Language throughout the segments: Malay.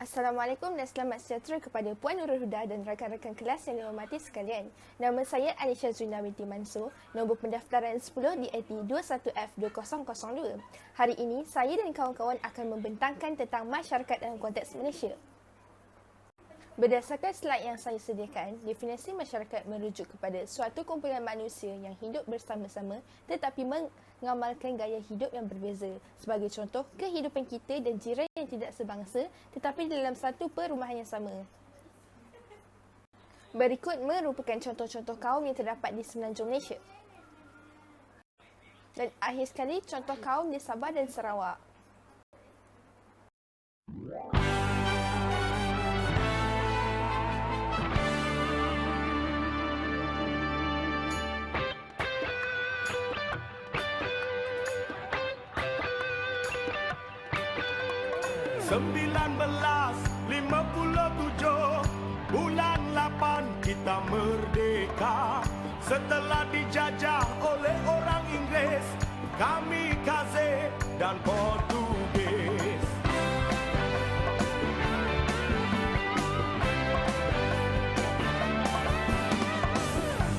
Assalamualaikum dan selamat sejahtera kepada Puan Nurul Huda dan rakan-rakan kelas yang dihormati sekalian. Nama saya Anisha Zuina binti Mansur, nombor pendaftaran 10 di AT 21F2002. Hari ini, saya dan kawan-kawan akan membentangkan tentang masyarakat dalam konteks Malaysia. Berdasarkan slide yang saya sediakan, definisi masyarakat merujuk kepada suatu kumpulan manusia yang hidup bersama-sama tetapi mengamalkan gaya hidup yang berbeza. Sebagai contoh, kehidupan kita dan jiran yang tidak sebangsa tetapi dalam satu perumahan yang sama. Berikut merupakan contoh-contoh kaum yang terdapat di Semenanjung Malaysia. Dan akhir sekali, contoh kaum di Sabah dan Sarawak. Sembilan belas 57 bulan 8 kita merdeka. Setelah dijajah oleh orang Inggeris, kamikaze dan Portugis.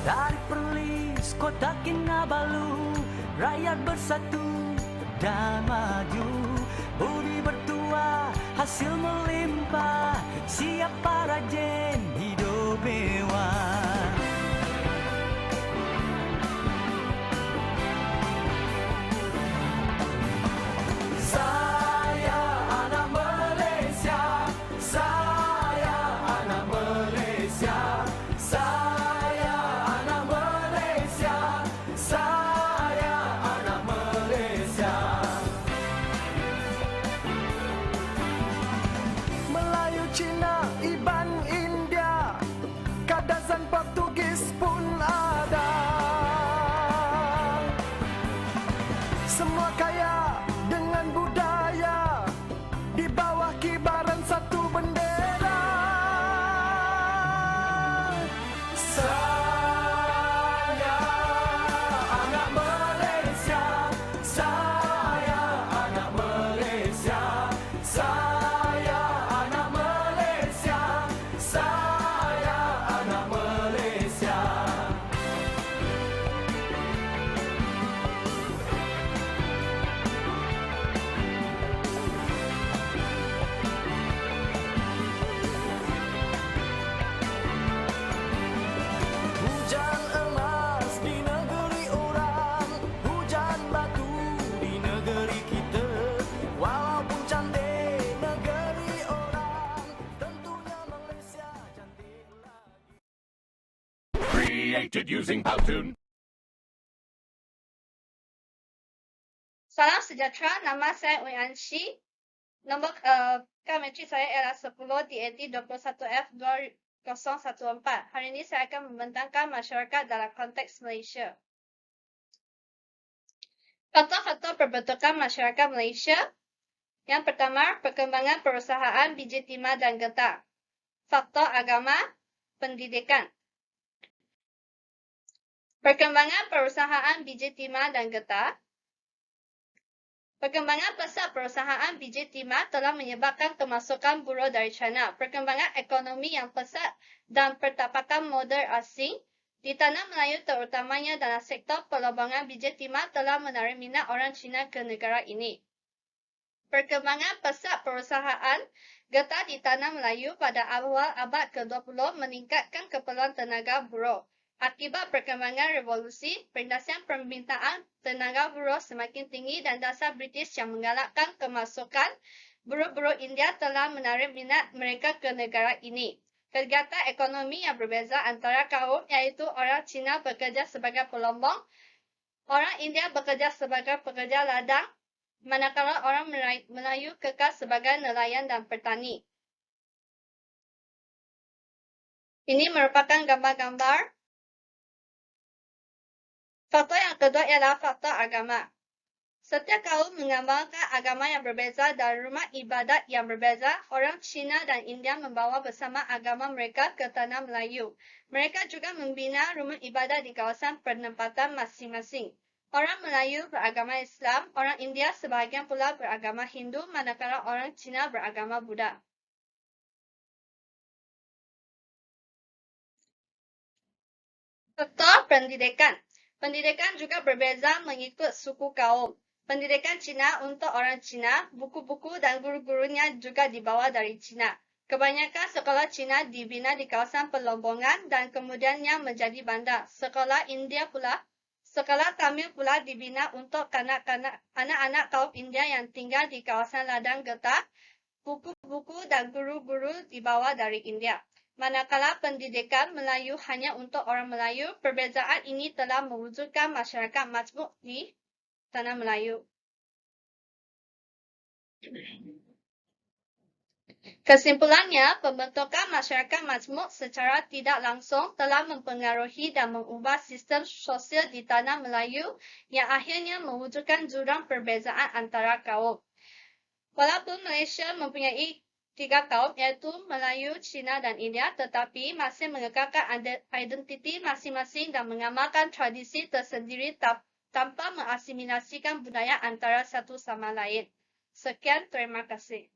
Dari Perlis, kota Kinabalu, rakyat bersatu dan maju. Budi bertuah, hasil melimpah, siapa rajin hidup mewah. Saya anak Malaysia, saya anak Malaysia, saya anak Malaysia, saya anak Malaysia. Melayu, Cina, Iban, India, Kadazan, Portugis pun ada. Semua kaya dengan budaya di bawah kibaran satu bendera. Saya anak Malaysia, saya anak Malaysia, saya anak Malaysia, saya anak Malaysia. Hujan emas di negeri orang, hujan batu di negeri kita. Walaupun cantik negeri orang, tentunya Malaysia cantik lagi. Created using Powtoon. Salam sejahtera, nama saya Ui Anshi. Nombor metrik saya ialah 10 di AT 21F2014. Hari ini saya akan membentangkan masyarakat dalam konteks Malaysia. Faktor-faktor perbentukan masyarakat Malaysia. Yang pertama, perkembangan perusahaan biji timah dan getah. Faktor agama, pendidikan. Perkembangan perusahaan biji timah dan getah. Perkembangan pesat perusahaan biji timah telah menyebabkan kemasukan buruh dari China. Perkembangan ekonomi yang pesat dan pertapakan moden asing di tanah Melayu terutamanya dalam sektor pelobangan biji timah telah menarik minat orang Cina ke negara ini. Perkembangan pesat perusahaan getah di tanah Melayu pada awal abad ke-20 meningkatkan keperluan tenaga buruh. Akibat perkembangan revolusi, perindasian permintaan tenaga buruh semakin tinggi dan dasar British yang menggalakkan kemasukan buruh-buruh India telah menarik minat mereka ke negara ini. Kegiatan ekonomi yang berbeza antara kaum iaitu orang Cina bekerja sebagai pelombong, orang India bekerja sebagai pekerja ladang, manakala orang Melayu kekal sebagai nelayan dan petani. Ini merupakan gambar-gambar. Faktor yang kedua ialah faktor agama. Setiap kaum mengamalkan agama yang berbeza dan rumah ibadat yang berbeza. Orang Cina dan India membawa bersama agama mereka ke tanah Melayu. Mereka juga membina rumah ibadat di kawasan penempatan masing-masing. Orang Melayu beragama Islam, orang India sebahagian pula beragama Hindu, manakala orang Cina beragama Buddha. Faktor pendidikan. Pendidikan juga berbeza mengikut suku kaum. Pendidikan Cina untuk orang Cina, buku-buku dan guru-gurunya juga dibawa dari Cina. Kebanyakan sekolah Cina dibina di kawasan pelombongan dan kemudiannya menjadi bandar. Sekolah India pula, sekolah Tamil pula dibina untuk anak-anak kaum India yang tinggal di kawasan ladang getah. Buku-buku dan guru-guru dibawa dari India. Manakala pendidikan Melayu hanya untuk orang Melayu, perbezaan ini telah mewujudkan masyarakat majmuk di tanah Melayu. Kesimpulannya, pembentukan masyarakat majmuk secara tidak langsung telah mempengaruhi dan mengubah sistem sosial di tanah Melayu yang akhirnya mewujudkan jurang perbezaan antara kaum. Walaupun Malaysia mempunyai 3 kaum iaitu Melayu, Cina dan India, tetapi masih mengekalkan identiti masing-masing dan mengamalkan tradisi tersendiri tanpa mengasimilasikan budaya antara satu sama lain. Sekian, terima kasih.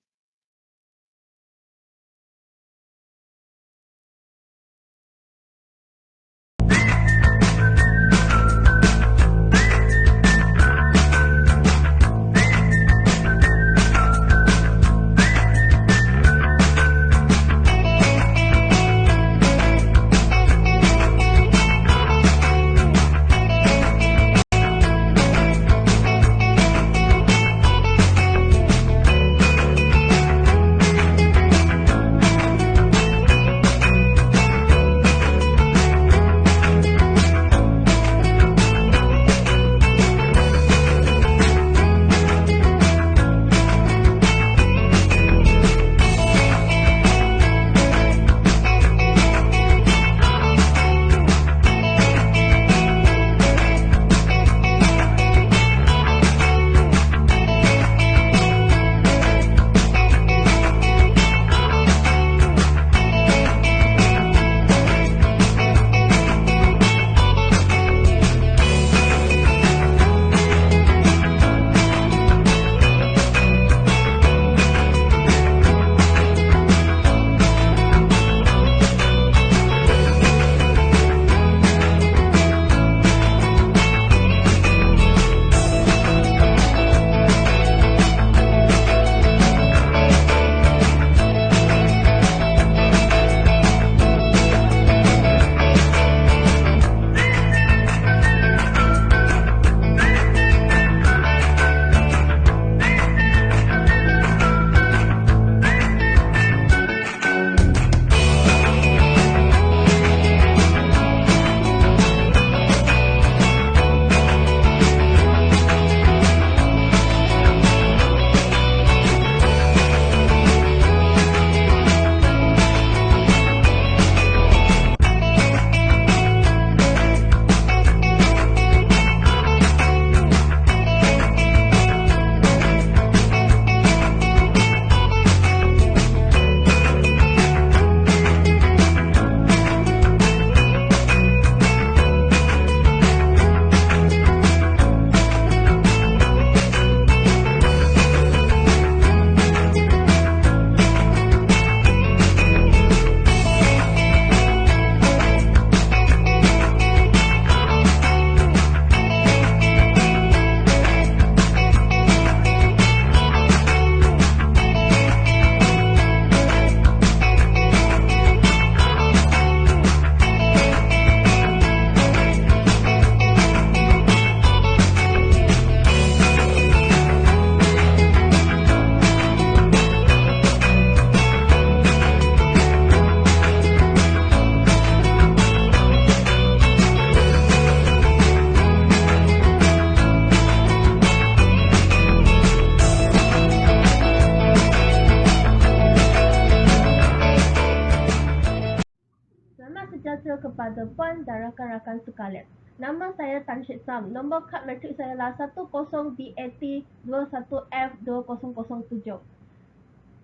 sejahtera kepada Puan dan rakan-rakan sekalian. Nama saya Tan Syed Sam. Nombor kad matrik saya adalah 10BAT21F2007.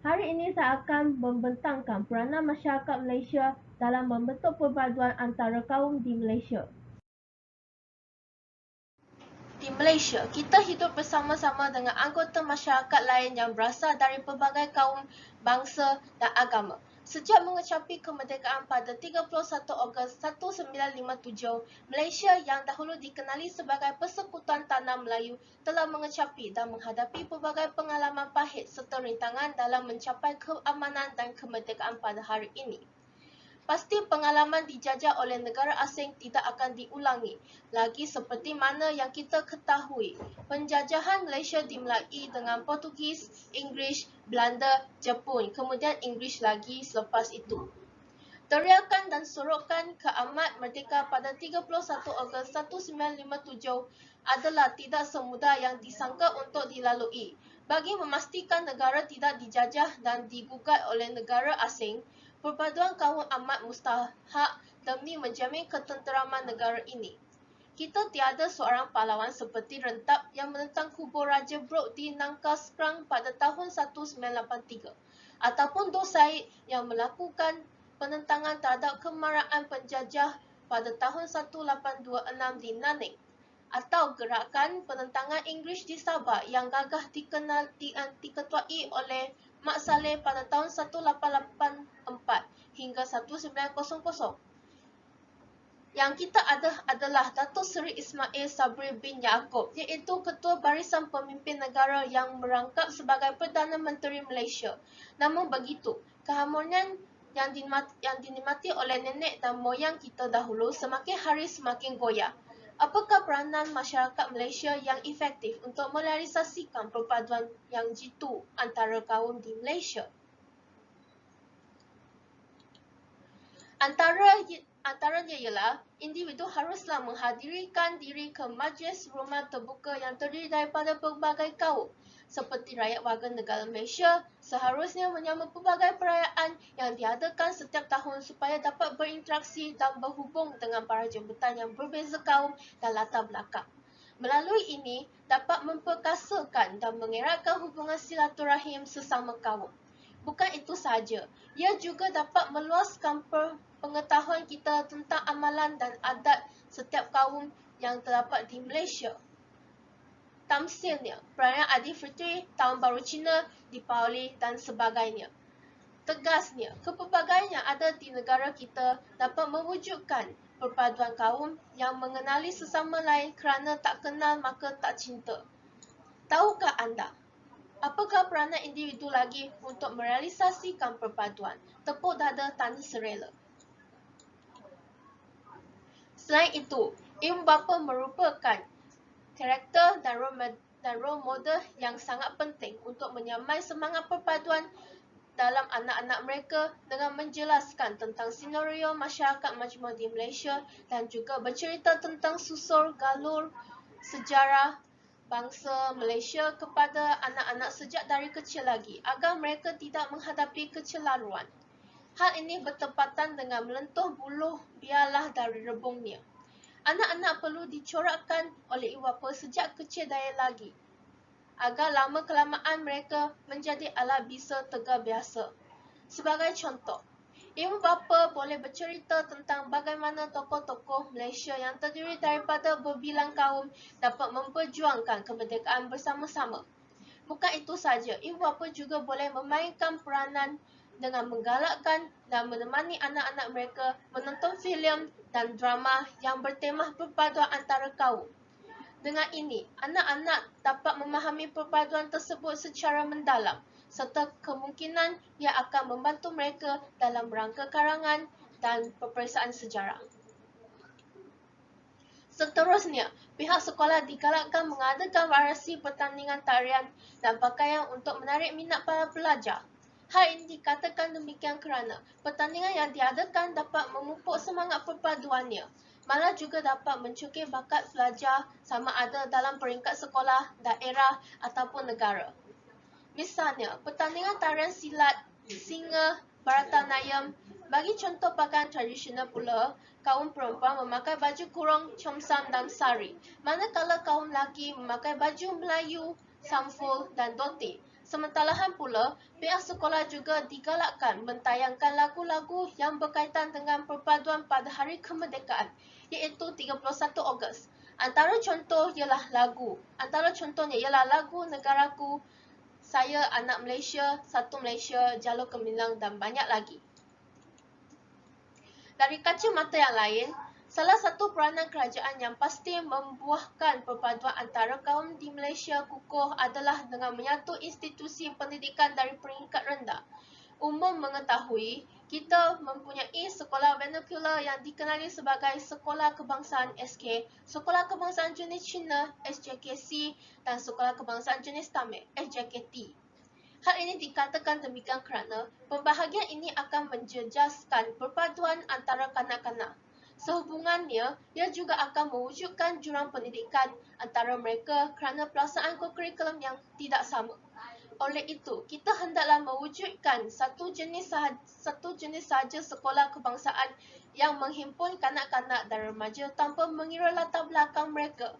Hari ini saya akan membentangkan peranan masyarakat Malaysia dalam membentuk perpaduan antara kaum di Malaysia. Di Malaysia, kita hidup bersama-sama dengan anggota masyarakat lain yang berasal dari pelbagai kaum, bangsa dan agama. Sejak mengecapi kemerdekaan pada 31 Ogos 1957, Malaysia yang dahulu dikenali sebagai Persekutuan Tanah Melayu telah mengecapi dan menghadapi pelbagai pengalaman pahit serta rintangan dalam mencapai keamanan dan kemerdekaan pada hari ini. Pasti pengalaman dijajah oleh negara asing tidak akan diulangi lagi seperti mana yang kita ketahui. Penjajahan Malaysia dimulai dengan Portugis, Inggeris, Belanda, Jepun, kemudian Inggeris lagi selepas itu. Teriakan dan sorokan keamat merdeka pada 31 Ogos 1957 adalah tidak semudah yang disangka untuk dilalui. Bagi memastikan negara tidak dijajah dan digugat oleh negara asing, perpaduan kaum amat mustahak demi menjamin ketenteraman negara ini. Kita tiada seorang pahlawan seperti Rentap yang menentang kubur Raja Brok di Nangkas Perang pada tahun 1983, ataupun Dor Said yang melakukan penentangan terhadap kemarahan penjajah pada tahun 1826 di Nanning, atau gerakan penentangan Inggeris di Sabah yang gagah diketuai oleh Mat Saleh pada tahun 1884 hingga 1900. Yang kita ada adalah Datuk Seri Ismail Sabri bin Yaakob, iaitu Ketua Barisan Pemimpin Negara yang merangkap sebagai Perdana Menteri Malaysia. Namun begitu, keharmonian yang dinikmati oleh nenek dan moyang kita dahulu semakin hari semakin goyah. Apakah peranan masyarakat Malaysia yang efektif untuk merealisasikan perpaduan yang jitu antara kaum di Malaysia? Antaranya ialah individu haruslah menghadirkan diri ke majlis rumah terbuka yang terdiri daripada pelbagai kaum. Seperti rakyat warga negara Malaysia, seharusnya menyambut pelbagai perayaan yang diadakan setiap tahun supaya dapat berinteraksi dan berhubung dengan para jemputan yang berbeza kaum dan latar belakang. Melalui ini, dapat memperkasakan dan mengeratkan hubungan silaturahim sesama kaum. Bukan itu sahaja, ia juga dapat meluaskan pengetahuan kita tentang amalan dan adat setiap kaum yang terdapat di Malaysia. Tamsilnya, perayaan Aidilfitri, Tahun Baru Cina, Deepavali dan sebagainya. Tegasnya, kepelbagaian yang ada di negara kita dapat mewujudkan perpaduan kaum yang mengenali sesama lain kerana tak kenal maka tak cinta. Tahukah anda, apakah peranan individu lagi untuk merealisasikan perpaduan? Tepuk dada tanda serela. Selain itu, ibu bapa merupakan karakter dan role model yang sangat penting untuk menyamai semangat perpaduan dalam anak-anak mereka dengan menjelaskan tentang senario masyarakat majmuk di Malaysia dan juga bercerita tentang susur galur sejarah bangsa Malaysia kepada anak-anak sejak dari kecil lagi agar mereka tidak menghadapi kecelaruan. Hal ini bertepatan dengan melentuh buluh biarlah dari rebungnya. Anak-anak perlu dicorakkan oleh ibu bapa sejak kecil daya lagi, agar lama-kelamaan mereka menjadi ala bisa tegar biasa. Sebagai contoh, ibu bapa boleh bercerita tentang bagaimana tokoh-tokoh Malaysia yang terdiri daripada berbilang kaum dapat memperjuangkan kemerdekaan bersama-sama. Bukan itu saja, ibu bapa juga boleh memainkan peranan dengan menggalakkan dan menemani anak-anak mereka menonton filem dan drama yang bertema perpaduan antara kaum. Dengan ini, anak-anak dapat memahami perpaduan tersebut secara mendalam serta kemungkinan ia akan membantu mereka dalam rangka karangan dan peperiksaan sejarah. Seterusnya, pihak sekolah digalakkan mengadakan variasi pertandingan tarian dan pakaian untuk menarik minat para pelajar. Hal ini dikatakan demikian kerana pertandingan yang diadakan dapat memupuk semangat perpaduannya, malah juga dapat mencukir bakat pelajar sama ada dalam peringkat sekolah, daerah ataupun negara. Misalnya, pertandingan tarian silat, singa, baratanayam. Bagi contoh pakaian tradisional pula, kaum perempuan memakai baju kurung, comsam dan sari, manakala kaum lelaki memakai baju Melayu, sampul dan dhoti. Sementara pula, pihak sekolah juga digalakkan mentayangkan lagu-lagu yang berkaitan dengan perpaduan pada hari kemerdekaan, iaitu 31 Ogos. Antara contohnya ialah lagu Negaraku, Saya Anak Malaysia, Satu Malaysia, Jalur Gemilang dan banyak lagi. Dari kacamata yang lain, salah satu peranan kerajaan yang pasti membuahkan perpaduan antara kaum di Malaysia kukuh adalah dengan menyatu institusi pendidikan dari peringkat rendah. Umum mengetahui, kita mempunyai sekolah vernacular yang dikenali sebagai Sekolah Kebangsaan SK, Sekolah Kebangsaan Jenis Cina SJKC dan Sekolah Kebangsaan Jenis Tamil SJKT. Hal ini dikatakan demikian kerana pembahagian ini akan menjejaskan perpaduan antara kanak-kanak. Sehubungannya, ia juga akan mewujudkan jurang pendidikan antara mereka kerana pelaksanaan kurikulum yang tidak sama. Oleh itu, kita hendaklah mewujudkan satu jenis sahaja sekolah kebangsaan yang menghimpun kanak-kanak dan remaja tanpa mengira latar belakang mereka.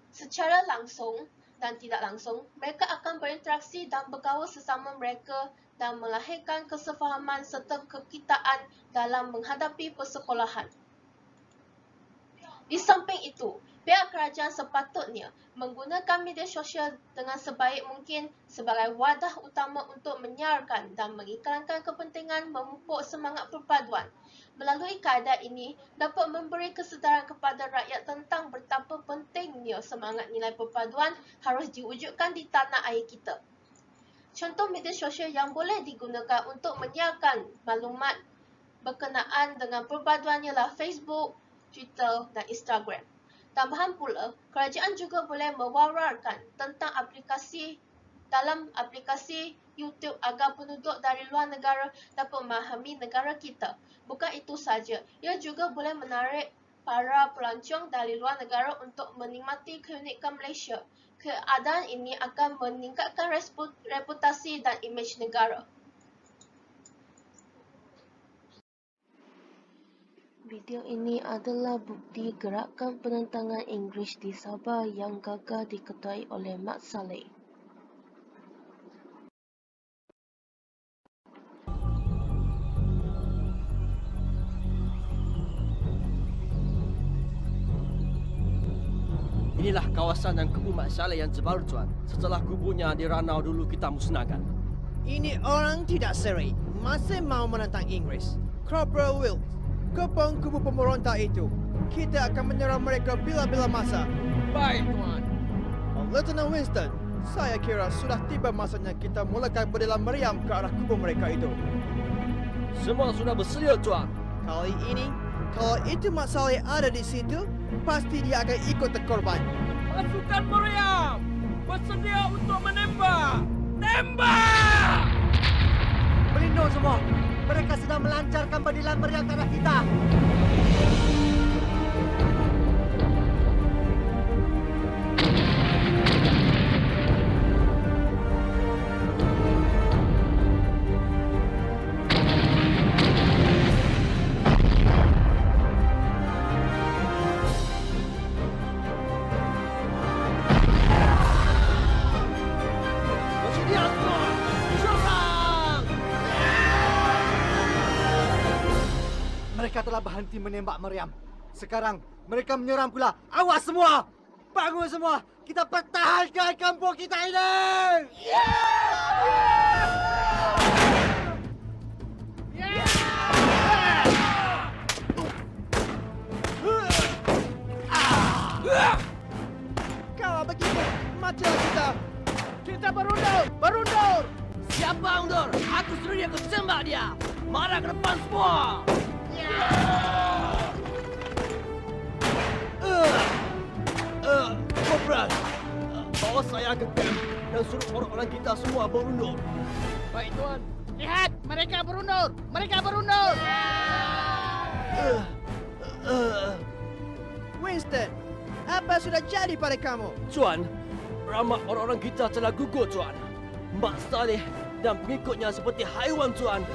Secara langsung dan tidak langsung, mereka akan berinteraksi dan bergaul sesama mereka dan melahirkan kesefahaman serta kekitaan dalam menghadapi persekolahan. Di samping itu, pihak kerajaan sepatutnya menggunakan media sosial dengan sebaik mungkin sebagai wadah utama untuk menyiarkan dan mengiklankan kepentingan memupuk semangat perpaduan. Melalui kaedah ini, dapat memberi kesedaran kepada rakyat tentang betapa pentingnya semangat nilai perpaduan harus diwujudkan di tanah air kita. Contoh media sosial yang boleh digunakan untuk menyiarkan maklumat berkenaan dengan perpaduan ialah Facebook, Twitter dan Instagram. Tambahan pula, kerajaan juga boleh mewararkan tentang aplikasi YouTube agar penduduk dari luar negara dapat memahami negara kita. Bukan itu saja, ia juga boleh menarik para pelancong dari luar negara untuk menikmati keunikan Malaysia. Keadaan ini akan meningkatkan reputasi dan imej negara. Video ini adalah bukti gerakan penentangan Inggeris di Sabah yang gagal diketuai oleh Mat Salleh. Inilah kawasan dan kubu Mat Salleh yang terbaru, Tuan. Setelah kubunya di Ranau dulu kita musnahkan. Ini orang tidak seri, masih mau menentang Inggeris. Corporal Wilkes, kepung kubu pemberontak itu. Kita akan menyerang mereka bila-bila masa. Baik, Tuan. Lieutenant Winston, saya kira sudah tiba masanya kita mulakan berdelam meriam ke arah kubu mereka itu. Semua sudah bersedia, Tuan. Kali ini, kalau itu Mat Salleh ada di situ, pasti dia akan ikut terkorban. Pasukan meriam! Bersedia untuk menembak! Tembak! Berlindung semua. Mereka sedang melancarkan berdilan meriam ke arah kita. Bersedia semua! Serang! Mereka telah berhenti menembak meriam. Sekarang mereka menyerang pula. Awas semua! Bangun semua! Kita pertahankan kampung kita ini! Kalau begitu, matilah kita. Kita berundur! Berundur! Siapa undur? Aku sendiri akan sembah dia! Marah ke depan semua! Korporal, bawa saya ke kamp dan suruh orang-orang kita semua berundur. Baik, Tuan. Lihat, mereka berundur! Mereka berundur! Winston, apa sudah jadi pada kamu? Tuan, ramai orang-orang kita telah gugur, Tuan. Mat Salleh dan pengikutnya seperti haiwan, Tuan.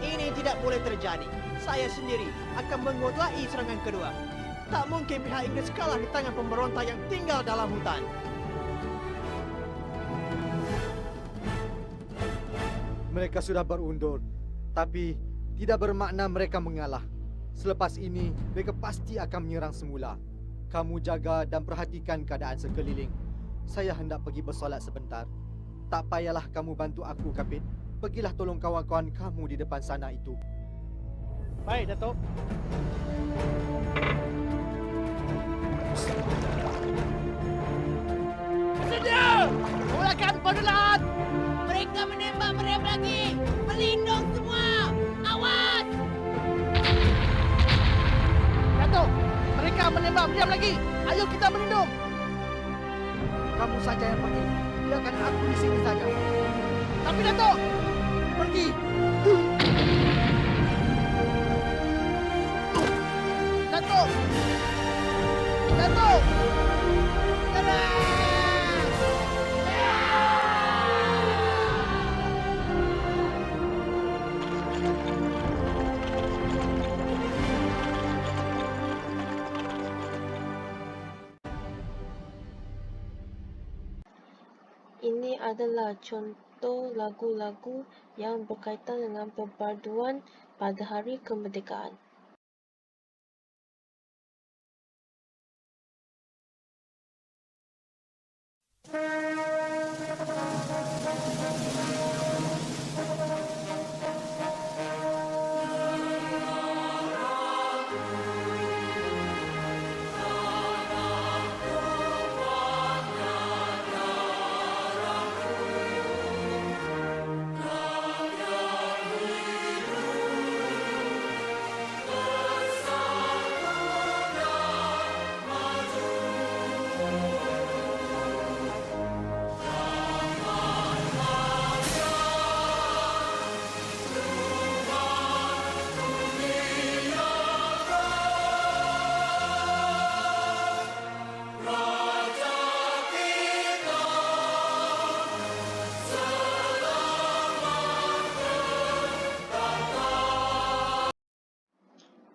Ini tidak boleh terjadi. Saya sendiri akan menguasai serangan kedua. Tak mungkin pihak Inggeris kalah di tangan pemberontak yang tinggal dalam hutan. Mereka sudah berundur, tapi tidak bermakna mereka mengalah. Selepas ini, mereka pasti akan menyerang semula. Kamu jaga dan perhatikan keadaan sekeliling. Saya hendak pergi bersolat sebentar. Tak payahlah kamu bantu aku, Kapit. Pergilah tolong kawan-kawan kamu di depan sana itu. Baik, Datuk. Bersedia! Mulakan pendulaan! Mereka menembak meriam lagi! Melindung semua! Awas! Datuk, mereka menembak meriam lagi. Ayo kita melindung. Kamu saja yang pergi. Biarkan aku di sini saja. Tapi Datuk, pergi. Datuk! Datuk! Serang! Ini adalah contoh lagu-lagu yang berkaitan dengan perpaduan pada Hari Kemerdekaan.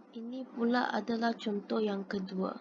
Ini pula adalah contoh yang kedua.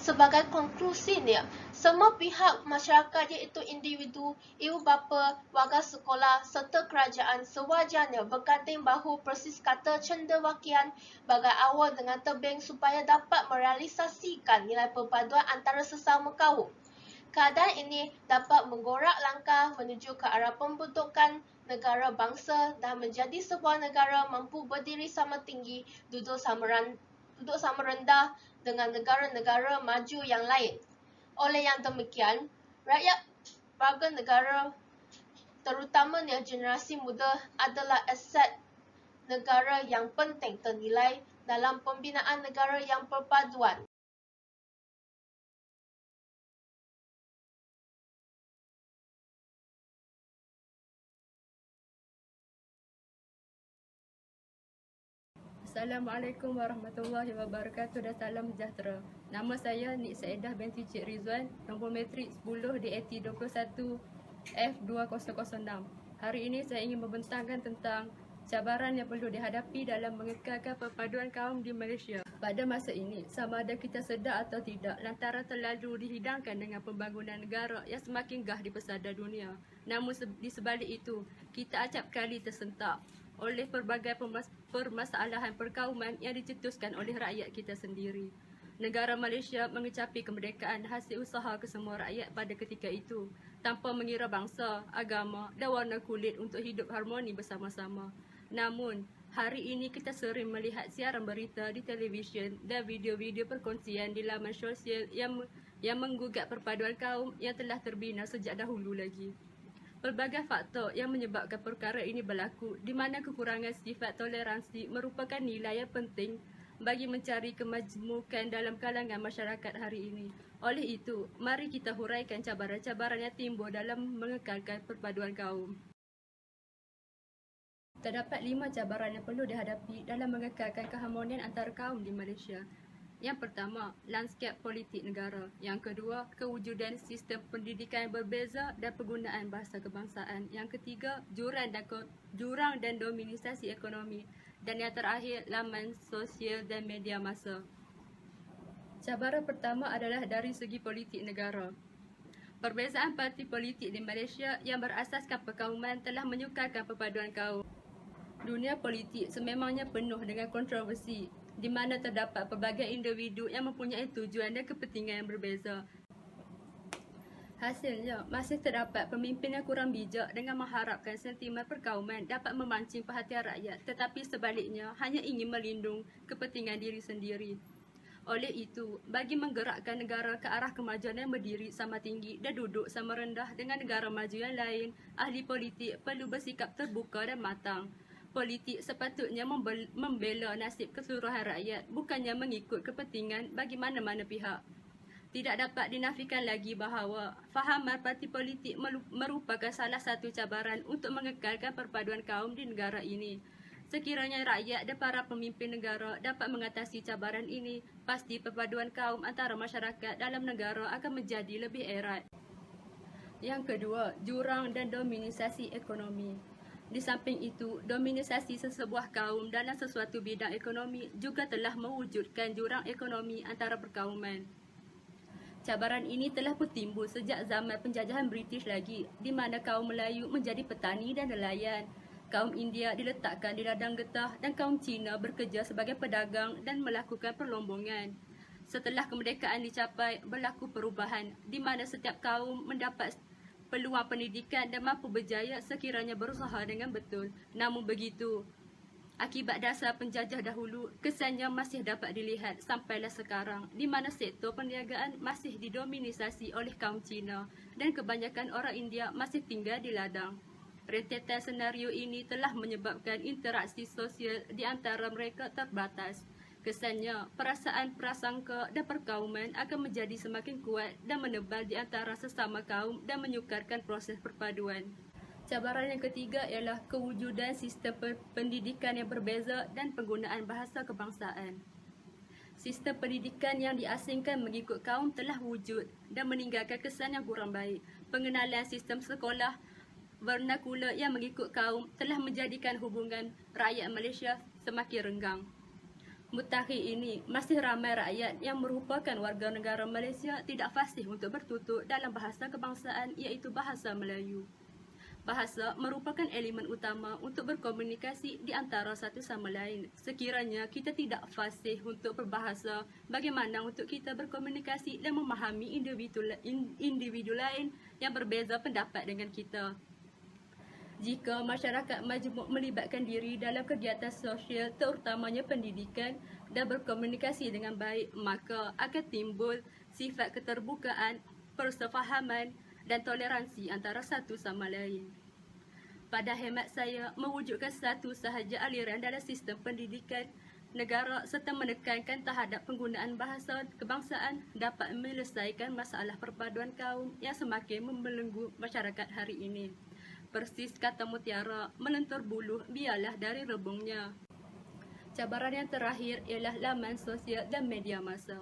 Sebagai konklusinya, semua pihak masyarakat iaitu individu, ibu bapa, warga sekolah serta kerajaan sewajarnya berganding bahu persis kata cendewakian bagai awal dengan tebing supaya dapat merealisasikan nilai perpaduan antara sesama kaum. Keadaan ini dapat menggorak langkah menuju ke arah pembentukan negara bangsa dan menjadi sebuah negara mampu berdiri sama tinggi, duduk sama rendah dengan negara-negara maju yang lain. Oleh yang demikian, rakyat warga negara, terutamanya generasi muda, adalah aset negara yang penting ternilai dalam pembinaan negara yang berpaduan. Assalamualaikum warahmatullahi wabarakatuh dan salam sejahtera. Nama saya Nik Saedah binti Cik Rizwan, nombor matrik 10 DAT 21 F2006. Hari ini saya ingin membentangkan tentang cabaran yang perlu dihadapi dalam mengekalkan perpaduan kaum di Malaysia. Pada masa ini, sama ada kita sedar atau tidak, lantaran terlalu dihidangkan dengan pembangunan negara yang semakin gah di pesada dunia. Namun di sebalik itu, kita acap kali tersentak oleh pelbagai permasalahan perkauman yang dicetuskan oleh rakyat kita sendiri. Negara Malaysia mengecapi kemerdekaan hasil usaha kesemua rakyat pada ketika itu, tanpa mengira bangsa, agama dan warna kulit untuk hidup harmoni bersama-sama. Namun, hari ini kita sering melihat siaran berita di televisyen dan video-video perkongsian di laman sosial yang menggugat perpaduan kaum yang telah terbina sejak dahulu lagi. Pelbagai faktor yang menyebabkan perkara ini berlaku, di mana kekurangan sifat toleransi merupakan nilai yang penting bagi mencari kemajmukan dalam kalangan masyarakat hari ini. Oleh itu, mari kita huraikan cabaran-cabaran yang timbul dalam mengekalkan perpaduan kaum. Terdapat 5 cabaran yang perlu dihadapi dalam mengekalkan keharmonian antara kaum di Malaysia. Yang pertama, lanskap politik negara. Yang kedua, kewujudan sistem pendidikan yang berbeza dan penggunaan bahasa kebangsaan. Yang ketiga, jurang dan dominisasi ekonomi. Dan yang terakhir, laman sosial dan media massa. Cabaran pertama adalah dari segi politik negara. Perbezaan parti politik di Malaysia yang berasaskan perkauman telah menyukarkan perpaduan kaum. Dunia politik sememangnya penuh dengan kontroversi, di mana terdapat pelbagai individu yang mempunyai tujuan dan kepentingan yang berbeza. Hasilnya, masih terdapat pemimpin yang kurang bijak dengan mengharapkan sentimen perkauman dapat memancing perhatian rakyat, tetapi sebaliknya hanya ingin melindung kepentingan diri sendiri. Oleh itu, bagi menggerakkan negara ke arah kemajuan yang berdiri sama tinggi dan duduk sama rendah dengan negara maju yang lain, ahli politik perlu bersikap terbuka dan matang. Politik sepatutnya membela nasib keseluruhan rakyat, bukannya mengikut kepentingan bagi mana-mana pihak. Tidak dapat dinafikan lagi bahawa fahaman parti politik merupakan salah satu cabaran untuk mengekalkan perpaduan kaum di negara ini. Sekiranya rakyat dan para pemimpin negara dapat mengatasi cabaran ini, pasti perpaduan kaum antara masyarakat dalam negara akan menjadi lebih erat. Yang kedua, jurang dan dominisasi ekonomi. Di samping itu, dominisasi sesebuah kaum dalam sesuatu bidang ekonomi juga telah mewujudkan jurang ekonomi antara perkauman. Cabaran ini telah bertimbul sejak zaman penjajahan British lagi, di mana kaum Melayu menjadi petani dan nelayan. Kaum India diletakkan di ladang getah dan kaum Cina bekerja sebagai pedagang dan melakukan perlombongan. Setelah kemerdekaan dicapai, berlaku perubahan di mana setiap kaum mendapat peluang pendidikan dan mampu berjaya sekiranya berusaha dengan betul. Namun begitu, akibat dasar penjajah dahulu, kesannya masih dapat dilihat sampailah sekarang, di mana sektor perniagaan masih didominisasi oleh kaum Cina dan kebanyakan orang India masih tinggal di ladang. Rentetan senario ini telah menyebabkan interaksi sosial di antara mereka terbatas. Kesannya, perasaan prasangka dan perkauman akan menjadi semakin kuat dan menebal di antara sesama kaum dan menyukarkan proses perpaduan. Cabaran yang ketiga ialah kewujudan sistem pendidikan yang berbeza dan penggunaan bahasa kebangsaan. Sistem pendidikan yang diasingkan mengikut kaum telah wujud dan meninggalkan kesan yang kurang baik. Pengenalan sistem sekolah vernakular yang mengikut kaum telah menjadikan hubungan rakyat Malaysia semakin renggang. Mutakhir ini, masih ramai rakyat yang merupakan warga negara Malaysia tidak fasih untuk bertutur dalam bahasa kebangsaan iaitu bahasa Melayu. Bahasa merupakan elemen utama untuk berkomunikasi di antara satu sama lain. Sekiranya kita tidak fasih untuk berbahasa, bagaimana untuk kita berkomunikasi dan memahami individu lain yang berbeza pendapat dengan kita? Jika masyarakat majmuk melibatkan diri dalam kegiatan sosial terutamanya pendidikan dan berkomunikasi dengan baik, maka akan timbul sifat keterbukaan, persefahaman dan toleransi antara satu sama lain. Pada hemat saya, mewujudkan satu sahaja aliran dalam sistem pendidikan negara serta menekankan terhadap penggunaan bahasa kebangsaan dapat menyelesaikan masalah perpaduan kaum yang semakin membelenggu masyarakat hari ini. Persis kata mutiara, melentur buluh biarlah dari rebungnya. Cabaran yang terakhir ialah laman sosial dan media massa.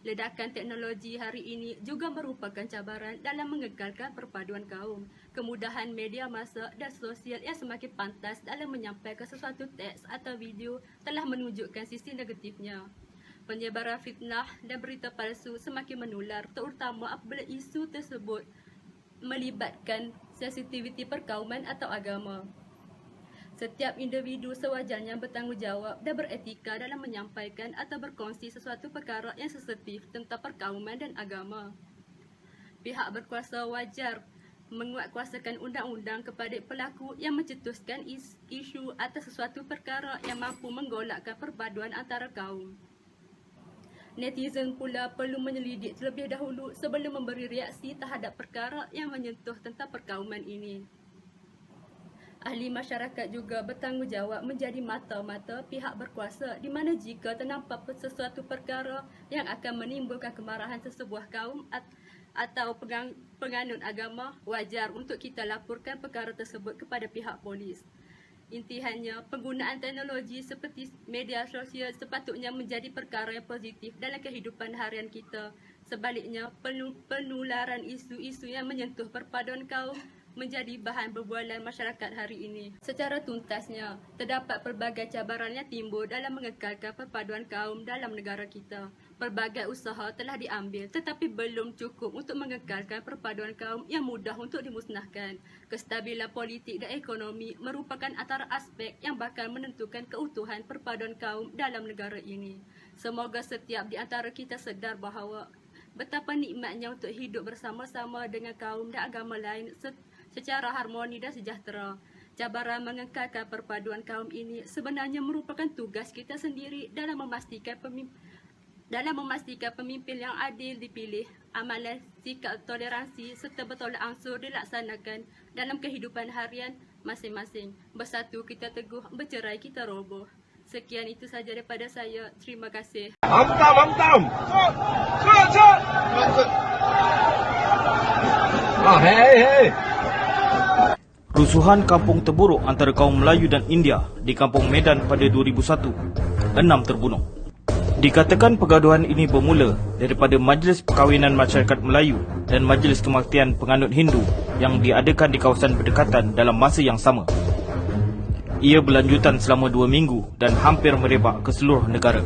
Ledakan teknologi hari ini juga merupakan cabaran dalam mengekalkan perpaduan kaum. Kemudahan media massa dan sosial yang semakin pantas dalam menyampaikan sesuatu teks atau video telah menunjukkan sisi negatifnya. Penyebaran fitnah dan berita palsu semakin menular, terutama apabila isu tersebut melibatkan sensitiviti perkauman atau agama. Setiap individu sewajarnya bertanggungjawab dan beretika dalam menyampaikan atau berkongsi sesuatu perkara yang sensitif tentang perkauman dan agama. Pihak berkuasa wajar menguatkuasakan undang-undang kepada pelaku yang mencetuskan isu atau sesuatu perkara yang mampu menggolakkan perpaduan antara kaum. Netizen pula perlu menyelidik terlebih dahulu sebelum memberi reaksi terhadap perkara yang menyentuh tentang perkauman ini. Ahli masyarakat juga bertanggungjawab menjadi mata-mata pihak berkuasa di mana jika ternampak sesuatu perkara yang akan menimbulkan kemarahan sesebuah kaum atau penganut agama, wajar untuk kita laporkan perkara tersebut kepada pihak polis. Intihannya, penggunaan teknologi seperti media sosial sepatutnya menjadi perkara yang positif dalam kehidupan harian kita. Sebaliknya, penularan isu-isu yang menyentuh perpaduan kaum menjadi bahan berbualan masyarakat hari ini. Secara tuntasnya, terdapat pelbagai cabaran yang timbul dalam mengekalkan perpaduan kaum dalam negara kita. Pelbagai usaha telah diambil tetapi belum cukup untuk mengekalkan perpaduan kaum yang mudah untuk dimusnahkan. Kestabilan politik dan ekonomi merupakan antara aspek yang bakal menentukan keutuhan perpaduan kaum dalam negara ini. Semoga setiap di antara kita sedar bahawa betapa nikmatnya untuk hidup bersama-sama dengan kaum dan agama lain secara harmoni dan sejahtera. Cabaran mengekalkan perpaduan kaum ini sebenarnya merupakan tugas kita sendiri dalam memastikan pemimpin yang adil dipilih, amalan sikap toleransi serta bertolak ansur dilaksanakan dalam kehidupan harian masing-masing. Bersatu kita teguh, bercerai kita roboh. Sekian itu saja daripada saya. Terima kasih. Rusuhan kampung terburuk antara kaum Melayu dan India di Kampung Medan pada 2001. 6 terbunuh. Dikatakan pergaduhan ini bermula daripada Majlis Perkahwinan Masyarakat Melayu dan Majlis Kematian Penganut Hindu yang diadakan di kawasan berdekatan dalam masa yang sama. Ia berlanjutan selama 2 minggu dan hampir merebak ke seluruh negara.